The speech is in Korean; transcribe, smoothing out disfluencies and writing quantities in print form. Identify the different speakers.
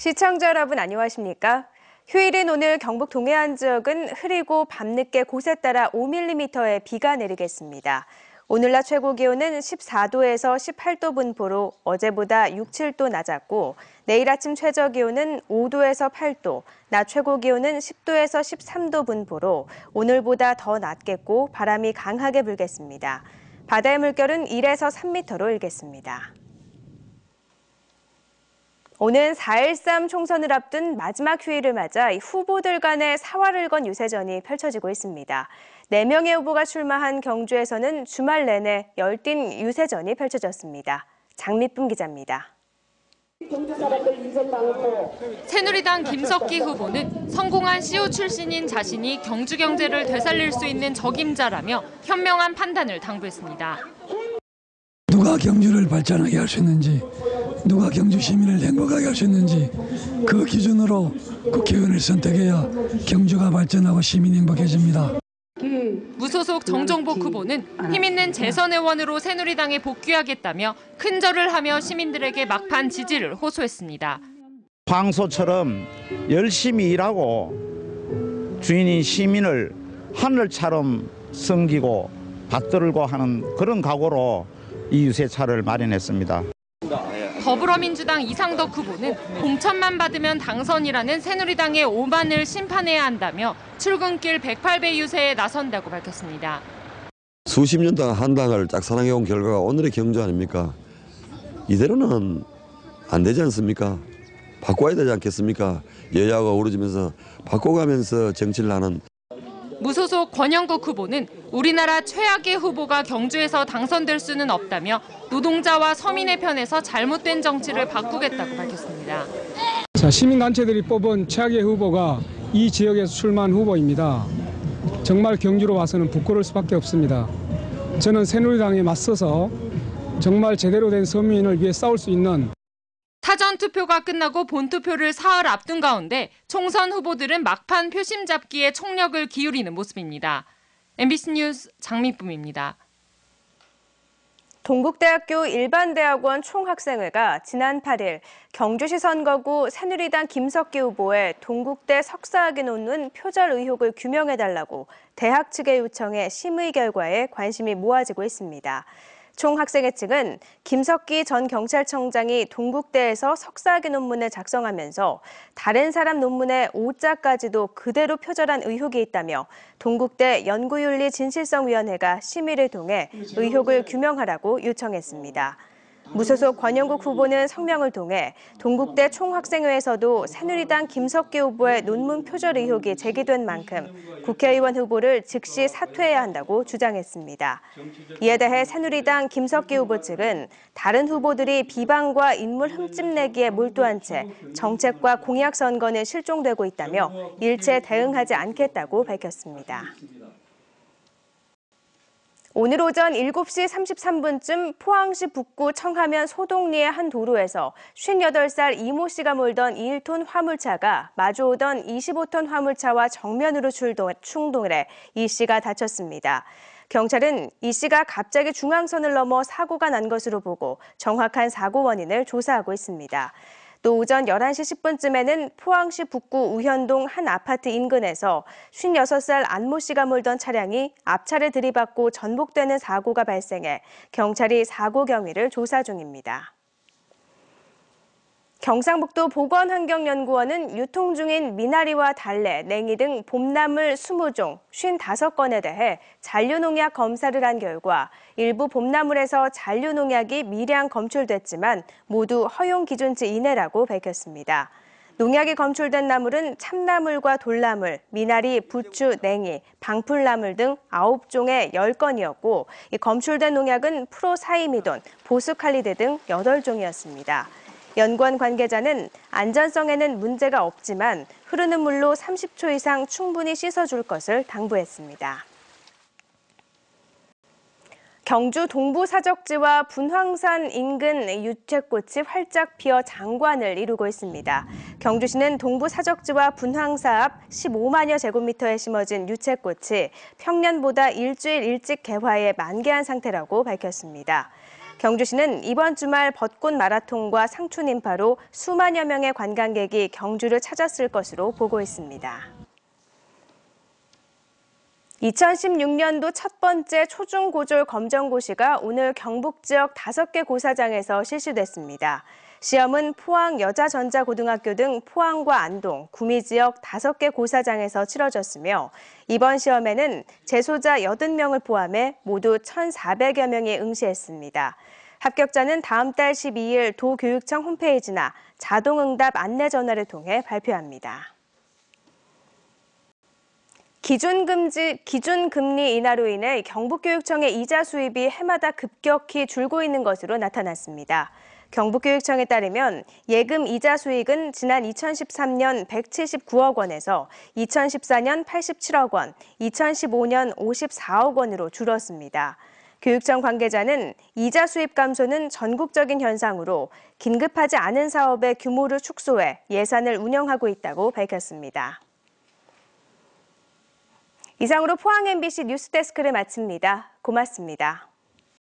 Speaker 1: 시청자 여러분 안녕하십니까? 휴일인 오늘 경북 동해안 지역은 흐리고 밤늦게 곳에 따라 5mm의 비가 내리겠습니다. 오늘 낮 최고 기온은 14도에서 18도 분포로 어제보다 6, 7도 낮았고 내일 아침 최저 기온은 5도에서 8도, 낮 최고 기온은 10도에서 13도 분포로 오늘보다 더 낮겠고 바람이 강하게 불겠습니다. 바다의 물결은 1에서 3m로 일겠습니다. 오는 4.13 총선을 앞둔 마지막 휴일을 맞아 후보들 간의 사활을 건 유세전이 펼쳐지고 있습니다. 4명의 후보가 출마한 경주에서는 주말 내내 열띤 유세전이 펼쳐졌습니다. 장미쁨 기자입니다.
Speaker 2: 새누리당 김석기 후보는 성공한 CEO 출신인 자신이 경주 경제를 되살릴 수 있는 적임자라며 현명한 판단을 당부했습니다.
Speaker 3: 누가 경주를 발전하게 할 수 있는지, 누가 경주 시민을 행복하게 할 수 있는지 그 기준으로 국회의원을 선택해야 경주가 발전하고 시민이 행복해집니다.
Speaker 2: 무소속 정종복 후보는 힘있는 재선 의원으로 새누리당에 복귀하겠다며 큰절을 하며 시민들에게 막판 지지를 호소했습니다.
Speaker 4: 황소처럼 열심히 일하고 주인인 시민을 하늘처럼 섬기고 받들고 하는 그런 각오로 이 유세차를 마련했습니다.
Speaker 2: 더불어민주당 이상덕 후보는 공천만 받으면 당선이라는 새누리당의 오만을 심판해야 한다며 출근길 108배 유세에 나선다고 밝혔습니다.
Speaker 5: 수십 년 동안 한 당을 짝사랑해온 결과가 오늘의 경주 아닙니까? 이대로는 안 되지 않습니까? 바꿔야 되지 않겠습니까? 여야가 어우러지면서 바꿔가면서 정치를 하는.
Speaker 2: 무소속 권영국 후보는 우리나라 최악의 후보가 경주에서 당선될 수는 없다며 노동자와 서민의 편에서 잘못된 정치를 바꾸겠다고 밝혔습니다.
Speaker 6: 시민단체들이 뽑은 최악의 후보가 이 지역에서 출마한 후보입니다. 정말 경주로 와서는 부끄러울 수밖에 없습니다. 저는 새누리당에 맞서서 정말 제대로 된 서민을 위해 싸울 수 있는.
Speaker 2: 사전 투표가 끝나고 본투표를 사흘 앞둔 가운데 총선 후보들은 막판 표심 잡기에 총력을 기울이는 모습입니다. MBC 뉴스 장미쁨입니다.
Speaker 1: 동국대학교 일반대학원 총학생회가 지난 8일 경주시 선거구 새누리당 김석기 후보의 동국대 석사학위 논문 표절 의혹을 규명해달라고 대학 측에 요청해 심의 결과에 관심이 모아지고 있습니다. 총학생회 측은 김석기 전 경찰청장이 동국대에서 석사학위 논문을 작성하면서 다른 사람 논문의 오자까지도 그대로 표절한 의혹이 있다며 동국대 연구윤리진실성위원회가 심의를 통해 의혹을 규명하라고 요청했습니다. 무소속 권영국 후보는 성명을 통해 동국대 총학생회에서도 새누리당 김석기 후보의 논문 표절 의혹이 제기된 만큼 국회의원 후보를 즉시 사퇴해야 한다고 주장했습니다. 이에 대해 새누리당 김석기 후보 측은 다른 후보들이 비방과 인물 흠집내기에 몰두한 채 정책과 공약 선거는 실종되고 있다며 일체 대응하지 않겠다고 밝혔습니다. 오늘 오전 7시 33분쯤 포항시 북구 청하면 소동리의 한 도로에서 58살 이모 씨가 몰던 1톤 화물차가 마주오던 25톤 화물차와 정면으로 충동을 해 이 씨가 다쳤습니다. 경찰은 이 씨가 갑자기 중앙선을 넘어 사고가 난 것으로 보고 정확한 사고 원인을 조사하고 있습니다. 또 오전 11시 10분쯤에는 포항시 북구 우현동 한 아파트 인근에서 56살 안모 씨가 몰던 차량이 앞차를 들이받고 전복되는 사고가 발생해 경찰이 사고 경위를 조사 중입니다. 경상북도 보건환경연구원은 유통 중인 미나리와 달래, 냉이 등 봄나물 20종 55건에 대해 잔류농약 검사를 한 결과 일부 봄나물에서 잔류농약이 미량 검출됐지만 모두 허용 기준치 이내라고 밝혔습니다. 농약이 검출된 나물은 참나물과 돌나물, 미나리, 부추, 냉이, 방풀나물 등 9종의 10건이었고 이 검출된 농약은 프로사이미돈, 보스칼리드 등 8종이었습니다. 연구원 관계자는 안전성에는 문제가 없지만 흐르는 물로 30초 이상 충분히 씻어줄 것을 당부했습니다. 경주 동부사적지와 분황산 인근 유채꽃이 활짝 피어 장관을 이루고 있습니다. 경주시는 동부사적지와 분황사 앞 15만여 제곱미터에 심어진 유채꽃이 평년보다 일주일 일찍 개화해 만개한 상태라고 밝혔습니다. 경주시는 이번 주말 벚꽃 마라톤과 상춘 인파로 수만여 명의 관광객이 경주를 찾았을 것으로 보고 있습니다. 2016년도 첫 번째 초중고졸 검정고시가 오늘 경북 지역 5개 고사장에서 실시됐습니다. 시험은 포항 여자전자고등학교 등 포항과 안동, 구미 지역 5개 고사장에서 치러졌으며 이번 시험에는 재소자 80명을 포함해 모두 1,400여 명이 응시했습니다. 합격자는 다음 달 12일 도교육청 홈페이지나 자동응답 안내전화를 통해 발표합니다. 기준금리 인하로 인해 경북교육청의 이자 수입이 해마다 급격히 줄고 있는 것으로 나타났습니다. 경북교육청에 따르면 예금 이자 수익은 지난 2013년 179억 원에서 2014년 87억 원, 2015년 54억 원으로 줄었습니다. 교육청 관계자는 이자 수입 감소는 전국적인 현상으로 긴급하지 않은 사업의 규모를 축소해 예산을 운영하고 있다고 밝혔습니다. 이상으로 포항 MBC 뉴스데스크를 마칩니다. 고맙습니다.